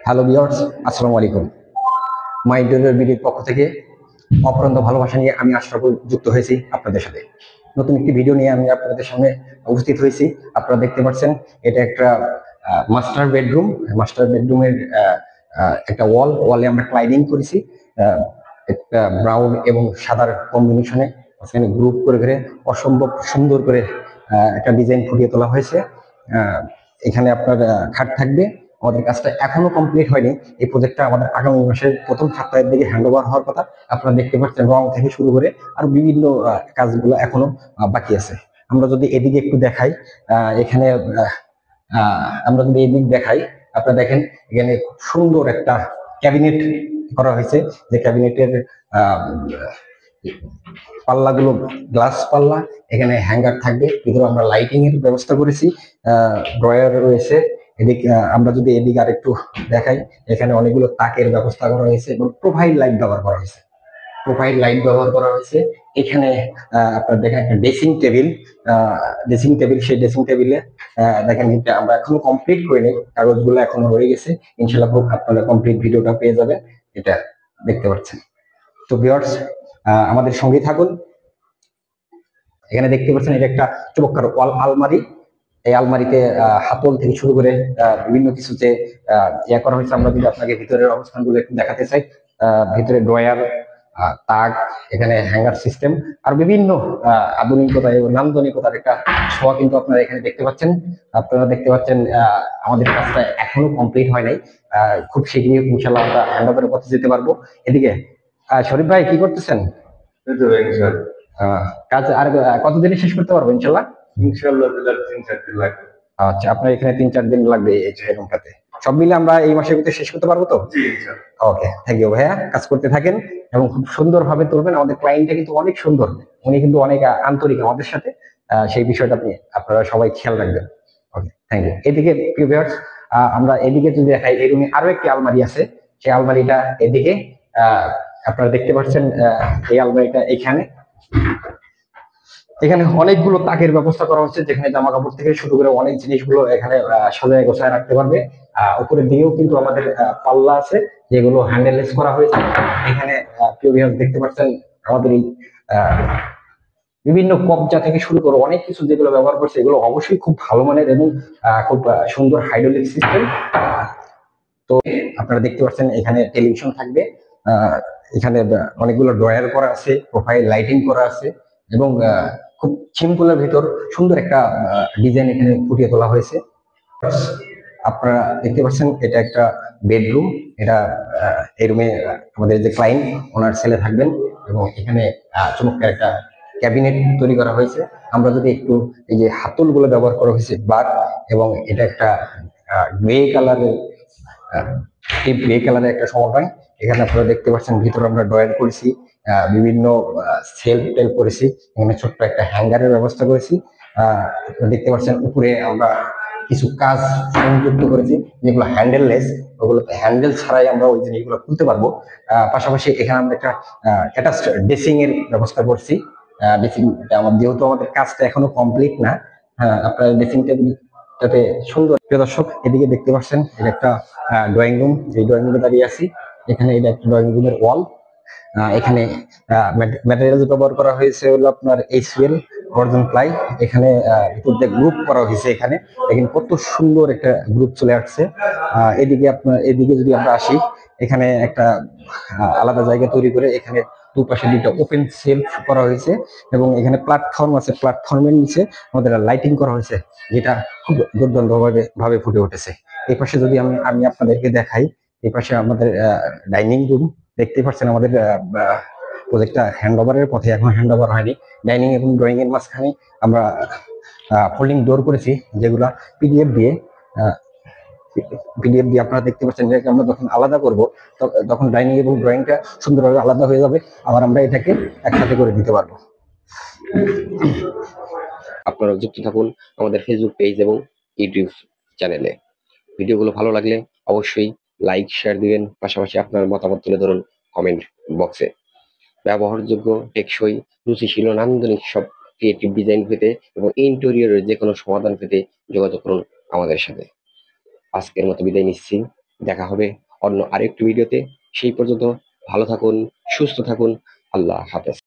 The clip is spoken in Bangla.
হ্যালো ভিউয়ার্স, আসসালামু আলাইকুম। মাই ইন্টেরিয়র বিডির পক্ষ থেকে অপরন্ত ভালোবাসা নিয়ে আমি আশরাফুল যুক্ত হয়েছি আপনাদের সাথে। নতুন একটি ভিডিও নিয়ে আমি আপনাদের সামনে উপস্থিত হয়েছি। আপনারা দেখতে পাচ্ছেন এটা একটা মাস্টার বেডরুম। মাস্টার বেডরুমের একটা ওয়ালে আমরা ক্লাইডিং করেছি। আহ, একটা ব্রাউন এবং সাদার কম্বিনেশনে সেখানে গ্রুপ করে করে অসম্ভব সুন্দর করে একটা ডিজাইন ফুটিয়ে তোলা হয়েছে। আহ, এখানে আপনার খাট থাকবে। আমাদের কাজটা এখনো কমপ্লিট হয়নি। এই প্রজেক্টটা আমাদের আগামী মাসের প্রথম সপ্তাহের দিকে হ্যান্ড ওভার হওয়ার কথা। আপনারা দেখতে পাচ্ছেন রং থেকে শুরু করে আর বিভিন্ন কাজগুলো এখনো বাকি আছে। আমরা যদি এদিকে একটু দেখাই, এখানে আমরা যদি এদিক দেখাই, আপনারা দেখেন এখানে খুব সুন্দর একটা ক্যাবিনেট করা হয়েছে। যে ক্যাবিনেটের পাল্লাগুলো গ্লাস পাল্লা, এখানে হ্যাঙ্গার থাকবে, ভিতরে আমরা লাইটিং এর ব্যবস্থা করেছি, ড্রয়ার রয়েছে। এদিকে আমরা যদি এদিকে আরেকটু দেখাই, এখানে অনেকগুলো তাকের ব্যবস্থা করা হয়েছে এবং প্রোফাইল লাইট ব্যবহার করা হয়েছে। প্রোফাইল লাইট ব্যবহার করা হয়েছে এখানে। আপনার দেখেন একটা ড্রেসিং টেবিল, সেই ড্রেসিং টেবিলে দেখেন এটা আমরা এখনো কমপ্লিট করিনি, কাগজগুলো এখনো রয়ে গেছে। ইনশাল্লাহ খুব আপনারা কমপ্লিট ভিডিওটা পেয়ে যাবেন, এটা দেখতে পাচ্ছেন। তো ভিউয়ার্স, আমাদের সঙ্গে থাকুন। এখানে দেখতে পাচ্ছেন এটা একটা চমৎকার ওয়াল আলমারি। এই আলমারিতে হাতল থেকে শুরু করে বিভিন্ন কিছু যে ইয়া করা হয়েছে, আমরা যদি আপনাকে ভিতরের অবস্থানগুলো একটু দেখাতে চাই। ভিতরে ড্রয়ার, তাক, এখানে হ্যাঙ্গার সিস্টেম আর বিভিন্ন আধুনিকতা এবং নান্দনিকতার একটা ছোঁয়া কিন্তু আপনারা এখানে দেখতে পাচ্ছেন। আপনারা দেখতে পাচ্ছেন আমাদের কাজটা এখনো কমপ্লিট হয় নাই। খুব শীঘ্রই ইনশাল্লাহ আমরা হ্যান্ড ওভারের পথে যেতে পারবো। এদিকে শরীফ ভাই কি করতেছেন? আহ, কাজ আর কতদিনে শেষ করতে পারবো ইনশাল্লাহ? ইনশাল্লাহ 3-4 দিন লাগবে। আচ্ছা, আপনার এখানে 3-4 দিন লাগবে এই রুমটাতে। সব মিলে আমরা এই মাসের ভিতরে শেষ করতে পারবো তো? জি ইনশাল্লাহ। ওকে, থ্যাংক ইউ ভাইয়া। কাজ করতে থাকেন এবং খুব সুন্দরভাবে তুলবেন। আমাদের ক্লায়েন্টটা কিন্তু অনেক সুন্দর, উনি কিন্তু অনেক আন্তরিক আমাদের সাথে। সেই বিষয়টা আপনি আপনারা সবাই খেয়াল রাখবেন। ওকে, থ্যাংক ইউ। এদিকে প্রিয় ভিউয়ার্স, আমরা এদিকে যদি দেখাই, এই রুমে আরো একটি আলমারি আছে। সেই আলমারিটা এদিকে আপনারা দেখতে পাচ্ছেন। এই আলমারিটা এখানে, এখানে অনেকগুলো তাকের ব্যবস্থা করা হচ্ছে, যেখানে জামা কাপড় থেকে শুরু করে অনেক জিনিসগুলো এখানে সাজায় গোছায় রাখতে পারবে। উপরের দিকেও কিন্তু আমাদের পাল্লা আছে, যেগুলো হ্যান্ডেললেস করা হয়েছে। এখানে প্রিয় ভিউয়ার্স দেখতে পাচ্ছেন আমাদের এই বিভিন্ন কবজা থেকে শুরু করে অনেক কিছু যেগুলো ব্যবহার করছে, এগুলো অবশ্যই খুব ভালো মানের এবং খুব সুন্দর হাইড্রোলিক সিস্টেম। তো আপনারা দেখতে পাচ্ছেন এখানে টেলিভিশন থাকবে। এখানে অনেকগুলো ড্রয়ার করা আছে, প্রোফাইল লাইটিং করা আছে এবং খুব সিম্পলের ভিতর সুন্দর একটা ডিজাইন এখানে ফুটিয়ে তোলা হয়েছে। আপনারা দেখতে পাচ্ছেন এটা একটা বেডরুম। এটা এই রুমে আমাদের যে ক্লায়েন্ট, ওনার ছেলে থাকবেন এবং এখানে চমৎকার একটা ক্যাবিনেট তৈরি করা হয়েছে। আমরা যদি একটু এই যে হাতলগুলো ব্যবহার করা হয়েছে ব্লাক, এবং এটা একটা গ্রে কালারের, এই গ্রে কালারের একটা সমন্বয়। এখানে আপনারা দেখতে পাচ্ছেন ভিতরে আমরা ড্রয়ার করেছি, বিভিন্ন সেলফ টেল করেছি। এখানে ছোট্ট একটা হ্যাঙ্গারের ব্যবস্থা করেছি। আপনারা দেখতে পাচ্ছেন উপরে আমরা কিছু কাজ সংযুক্ত করেছি, যেগুলো হ্যান্ডেললেস। ওগুলো হ্যান্ডেল ছাড়াই আমরা ওই জিনিসগুলো খুলতে পারবো। পাশাপাশি এখানে আমরা একটা অ্যাটাচড ড্রেসিং এর ব্যবস্থা করছি। ড্রেসিং আমার, যেহেতু আমাদের কাজটা এখনো কমপ্লিট না, আপনার ড্রেসিং টেবিল যাতে সুন্দর। প্রিয় দর্শক, এদিকে দেখতে পাচ্ছেন এটা একটা ড্রয়িং রুম। এই ড্রয়িং রুমে দাঁড়িয়ে আছি। এখানে এটা একটা ড্রয়িং রুমের ওয়াল। এখানে ম্যাটেরিয়াল ব্যবহার করা হয়েছে হলো আপনার এইচএল অর্জন প্লাই। এখানে ভিতর দিয়ে গ্রুপ করা হয়েছে। এখানে দেখেন কত সুন্দর একটা গ্রুপ চলে আসছে। এদিকে আপনার, এদিকে যদি আমরা আসি, এখানে একটা আলাদা জায়গা তৈরি করে এখানে দুপাশে দুইটা ওপেন সেলফ করা হয়েছে এবং এখানে প্ল্যাটফর্ম আছে। প্ল্যাটফর্মের নিচে আমাদের লাইটিং করা হয়েছে, যেটা খুব দুর্দান্ত ভাবে ফুটে উঠেছে। এই পাশে যদি আমি আমি আপনাদেরকে দেখাই, এই পাশে আমাদের ডাইনিং রুম দেখতে পাচ্ছেন। আমাদের প্রজেক্টটা হ্যান্ড ওভারের পথে, এখন হ্যান্ড ওভার হয়নি। ডাইনিং এবং ড্রয়িং এর মাঝখানে আমরা ফোল্ডিং ডোর করেছি, যেগুলা পিডিএফ দিয়ে পিডিএফ দিয়ে আপনারা দেখতে পাচ্ছেন। এটাকে আমরা যখন আলাদা করব, তখন ডাইনিং এবং ড্রয়িংটা সুন্দরভাবে আলাদা হয়ে যাবে। আবার আমরা এটাকে একসাথে করে দিতে পারবো। আপনারা যুক্ত থাকুন আমাদের ফেসবুক পেজ এবং ইউটিউব চ্যানেলে। ভিডিওগুলো ভালো লাগলে অবশ্যই লাইক শেয়ার দিবেন, পাশাপাশি আপনার মতামত তুলে ধরুন কমেন্ট বক্সে। ব্যবহারযোগ্য, টেকসই, রুচিশীল ও নান্দনিক সব ক্রিয়েটিভ ডিজাইন পেতে এবং ইন্টেরিয়রের যে কোনো সমাধান পেতে যোগাযোগ করুন আমাদের সাথে। আজকের মতো বিদায় নিচ্ছি। দেখা হবে অন্য আরেকটি ভিডিওতে। সেই পর্যন্ত ভালো থাকুন, সুস্থ থাকুন। আল্লাহ হাফেজ।